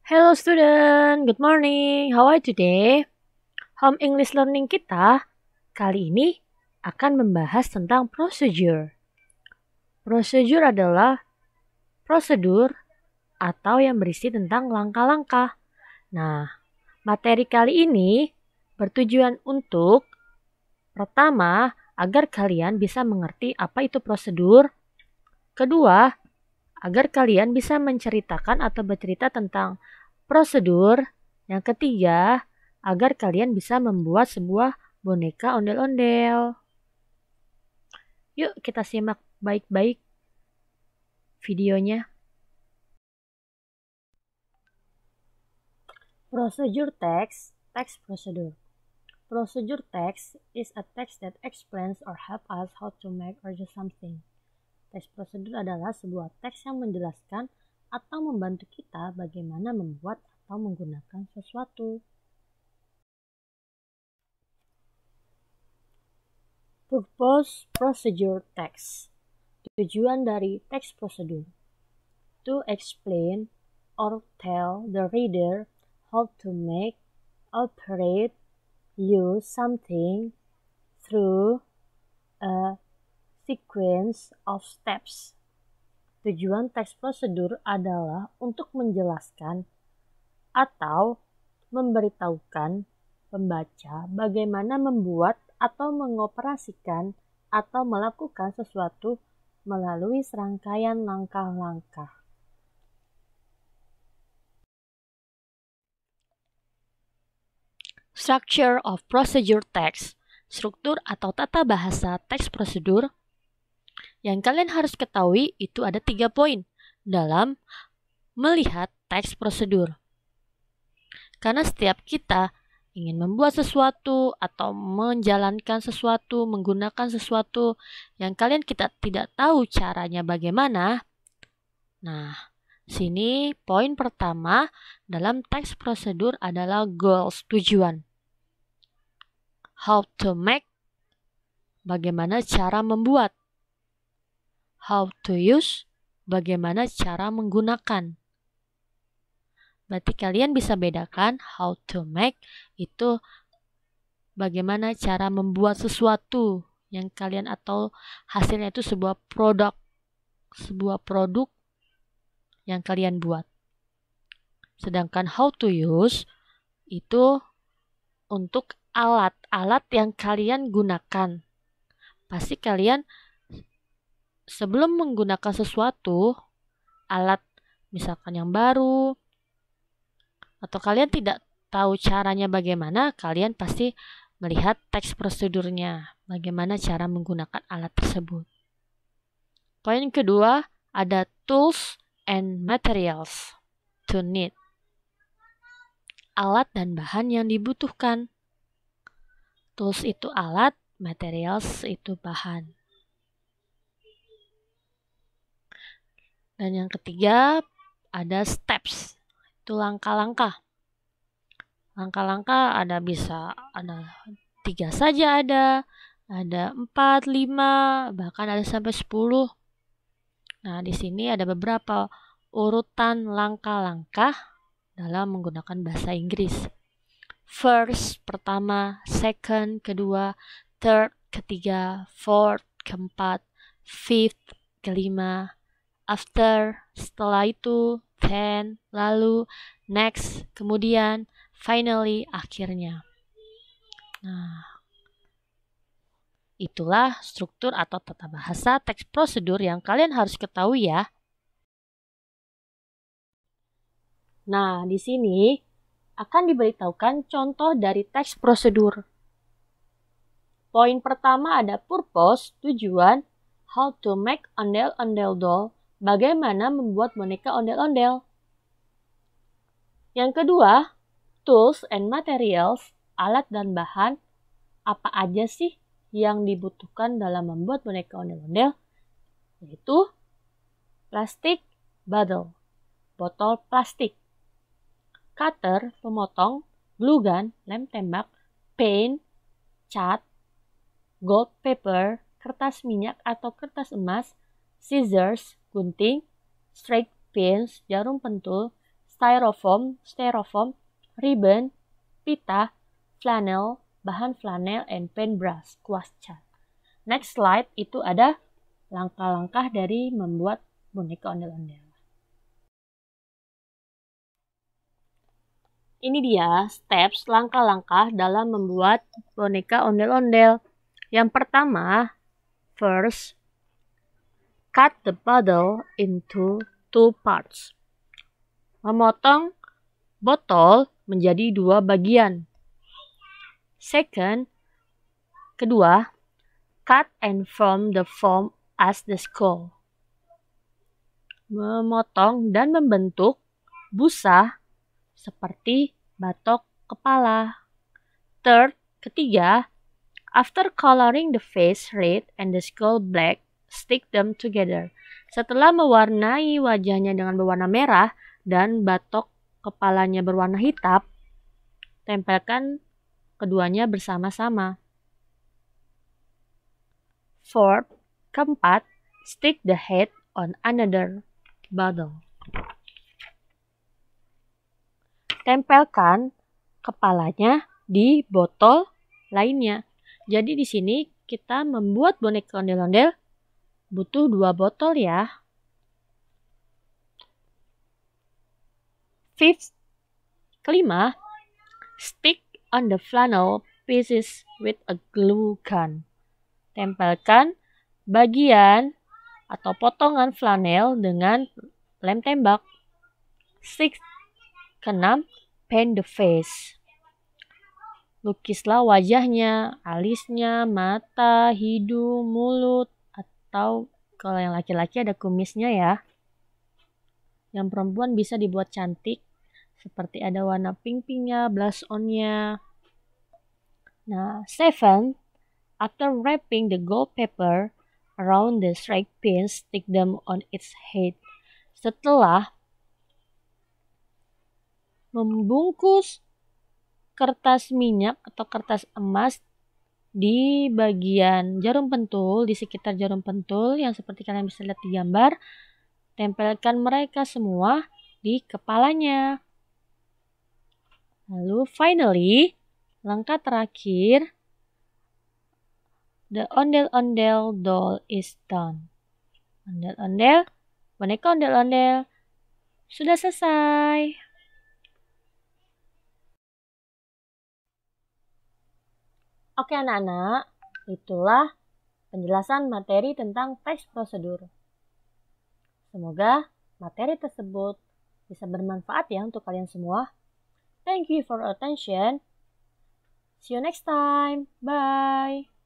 Hello student, good morning. How are you today? Home English learning kita kali ini akan membahas tentang procedure. Procedure adalah prosedur atau yang berisi tentang langkah-langkah. Nah, materi kali ini bertujuan untuk pertama, agar kalian bisa mengerti apa itu prosedur. Kedua, agar kalian bisa menceritakan atau bercerita tentang prosedur. Yang ketiga, agar kalian bisa membuat sebuah boneka ondel-ondel. Yuk kita simak baik-baik videonya. Procedure text procedure. Procedure text is a text that explains or help us how to make or do something. Teks prosedur adalah sebuah teks yang menjelaskan atau membantu kita bagaimana membuat atau menggunakan sesuatu. Purpose procedure text. Tujuan dari teks prosedur. To explain or tell the reader how to make, operate, use something through a sequence of steps. Tujuan teks prosedur adalah untuk menjelaskan atau memberitahukan pembaca bagaimana membuat atau mengoperasikan atau melakukan sesuatu melalui serangkaian langkah-langkah. Structure of procedure text. Struktur atau tata bahasa teks prosedur. Yang kalian harus ketahui itu ada 3 poin dalam melihat teks prosedur. Karena setiap kita ingin membuat sesuatu atau menjalankan sesuatu, menggunakan sesuatu yang kita tidak tahu caranya bagaimana. Nah, sini poin pertama dalam teks prosedur adalah goals, tujuan. How to make, bagaimana cara membuat. How to use, bagaimana cara menggunakan. Berarti kalian bisa bedakan how to make itu bagaimana cara membuat sesuatu yang kalian atau hasilnya itu sebuah produk yang kalian buat. Sedangkan how to use itu untuk alat-alat yang kalian gunakan. Pasti kalian sebelum menggunakan sesuatu, alat misalkan yang baru, atau kalian tidak tahu caranya bagaimana, kalian pasti melihat teks prosedurnya, bagaimana cara menggunakan alat tersebut. Poin kedua, ada tools and materials to need. Alat dan bahan yang dibutuhkan. Tools itu alat, materials itu bahan. Dan yang ketiga, ada steps. Itu langkah-langkah. Langkah-langkah ada 3 saja ada 4, 5, bahkan ada sampai 10. Nah, di sini ada beberapa urutan langkah-langkah dalam menggunakan bahasa Inggris. First, pertama, second, kedua, third, ketiga, fourth, keempat, fifth, kelima, after, setelah itu, then, lalu, next, kemudian, finally, akhirnya. Nah, itulah struktur atau tata bahasa teks prosedur yang kalian harus ketahui ya. Nah, di sini akan diberitahukan contoh dari teks prosedur. Poin pertama ada purpose, tujuan, how to make ondel-ondel doll, bagaimana membuat boneka ondel-ondel. Yang kedua, tools and materials, alat dan bahan, apa aja sih yang dibutuhkan dalam membuat boneka ondel-ondel? Yaitu plastik bottle, botol plastik, cutter, pemotong, glue gun, lem tembak, paint, cat, gold paper, kertas minyak atau kertas emas, scissors, gunting, straight pins, jarum pentul, styrofoam, ribbon, pita, flannel, bahan flanel, and paintbrush, kuas cat. Next slide itu ada langkah-langkah dari membuat boneka ondel-ondel. Ini dia steps langkah-langkah dalam membuat boneka ondel-ondel. Yang pertama, first, cut the bottle into 2 parts. Memotong botol menjadi 2 bagian. Second, kedua, cut and form the form as the skull. Memotong dan membentuk busa seperti batok kepala. Third, ketiga, after coloring the face red and the skull black, stick them together. Setelah mewarnai wajahnya dengan berwarna merah dan batok kepalanya berwarna hitam, tempelkan keduanya bersama-sama. Fourth, keempat, stick the head on another bottle. Tempelkan kepalanya di botol lainnya. Jadi di sini kita membuat boneka ondel-ondel butuh 2 botol ya. Fifth, kelima, stick on the flannel pieces with a glue gun. Tempelkan bagian atau potongan flanel dengan lem tembak. Sixth, keenam, paint the face. Lukislah wajahnya, alisnya, mata, hidung, mulut, atau kalau yang laki-laki ada kumisnya ya. Yang perempuan bisa dibuat cantik, seperti ada warna pink-pinknya, blush on-nya. Nah, seven, after wrapping the gold paper around the strike pins, stick them on its head. Setelah membungkus kertas minyak atau kertas emas di bagian jarum pentul, di sekitar jarum pentul yang seperti kalian bisa lihat di gambar, tempelkan mereka semua di kepalanya. Lalu finally, langkah terakhir, the ondel-ondel doll is done. Ondel-ondel, boneka ondel-ondel sudah selesai. Oke anak-anak, itulah penjelasan materi tentang teks prosedur. Semoga materi tersebut bisa bermanfaat ya untuk kalian semua. Thank you for your attention. See you next time. Bye.